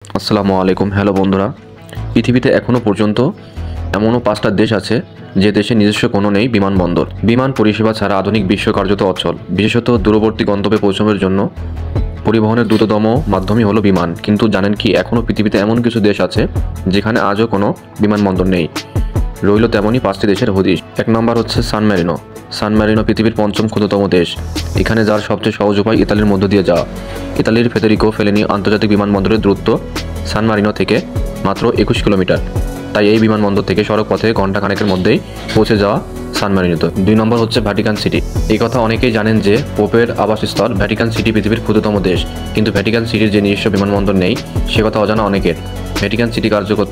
আসসালামু আলাইকুম। হ্যালো বন্ধুরা, পৃথিবীতে এখনও পর্যন্ত এমনও 5টা দেশ আছে যে দেশে নিজস্ব কোনো নেই বিমানবন্দর। বিমান পরিষেবা ছাড়া আধুনিক বিশ্ব কার্যত অচল। বিশেষত দূরবর্তী গন্তব্যে পৌঁছানোর জন্য পরিবহনের দ্রুততম মাধ্যমই হলো বিমান। কিন্তু জানেন কি, এখনও পৃথিবীতে এমন কিছু দেশ আছে যেখানে আজও কোনো বিমানবন্দর নেই। রইল তেমনই 5টি দেশের হদিশ। 1 নম্বর হচ্ছে সান মেরিনো। সান মেরিনো পৃথিবীর 5ম ক্ষুদ্রতম দেশ। এখানে যাওয়ার সবচেয়ে সহজ উপায় ইতালির মধ্য দিয়ে যাওয়া। ইতালির ফেদেরিকো ফেলিনি আন্তর্জাতিক বিমানবন্দরের দূরত্ব সান মারিনো থেকে মাত্র 21 কিলোমিটার। তাই এই বিমানবন্দর থেকে সড়ক পথে ঘন্টা খানেকের মধ্যেই পৌঁছে যাওয়া সান মারিনোতে। 2 নম্বর হচ্ছে ভ্যাটিকান সিটি। এই কথা অনেকেই জানেন যে পোপের আবাসস্থল ভ্যাটিকান সিটি পৃথিবীর ক্ষুদ্রতম দেশ, কিন্তু ভ্যাটিকান সিটির যে নিজস্ব বিমানবন্দর নেই সে কথা অজানা অনেকের। ভ্যাটিকান সিটি কার্যকর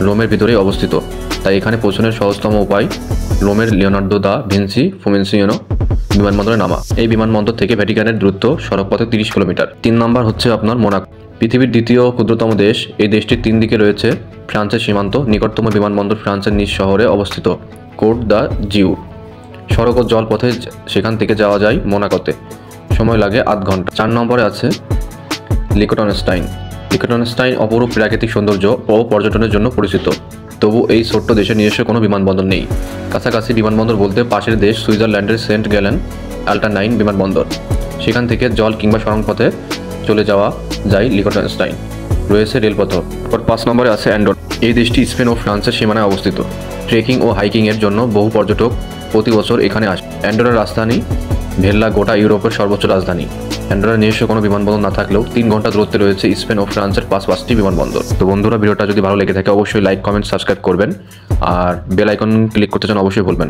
রোমের ভিতরেই অবস্থিত, তাই এখানে পৌঁছানোর সহজতম উপায় রোমের লিওনার্দো দা ভিঞ্চি ফিউমেনসিয়ানো বিমানবন্দরে নামা। এই বিমানবন্দর থেকে ভ্যাটিকানের দূরত্ব সড়কপথে 30 কিলোমিটার। 3 নম্বর হচ্ছে আপনার মোনাকো। পৃথিবীর দ্বিতীয় ক্ষুদ্রতম দেশ। এই দেশটির 3 দিকে রয়েছে ফ্রান্সের সীমান্ত। নিকটতম বিমানবন্দর ফ্রান্সের নিজ শহরে অবস্থিত কোর্ট দা জিউ। সড়ক ও জলপথে সেখান থেকে যাওয়া যায় মোনাকোতে, সময় লাগে আধ ঘন্টা। 4 নম্বরে আছে লিখটেনস্টাইন। লিখটেনস্টাইন অপরূপ প্রাকৃতিক সৌন্দর্য ও পর্যটনের জন্য পরিচিত। তবু এই ছোট্ট দেশের নিজস্ব কোনো বিমানবন্দর নেই। কাছাকাছি বিমানবন্দর বলতে পাশের দেশ সুইজারল্যান্ডের সেন্ট গ্যালেন আল্টানাইন বিমানবন্দর। সেখান থেকে জল কিংবা সড়কপথে চলে যাওয়া যায় লিখটেনস্টাইন। রয়েছে রেলপথও। 5 নম্বরে আছে অ্যান্ডোরা। এই দেশটি স্পেন ও ফ্রান্সের সীমানায় অবস্থিত। ট্রেকিং ও হাইকিংয়ের জন্য বহু পর্যটক প্রতি বছর এখানে আসে। অ্যান্ডোরার রাজধানী ভেল্লা গোটা ইউরোপের সর্বোচ্চ রাজধানী। অ্যান্ডোরার নিজস্ব কোনো বিমানবন্দর না থাকলেও 3 ঘন্টা দূরত্বে রয়েছে স্পেন ও ফ্রান্সের 5টি বিমানবন্দর। তো বন্ধুরা, ভিডিওটা যদি ভালো লেগে থাকে অবশ্যই লাইক, কমেন্ট, সাবস্ক্রাইব করবেন আর বেল আইকন ক্লিক করতে চান অবশ্যই বলবেন।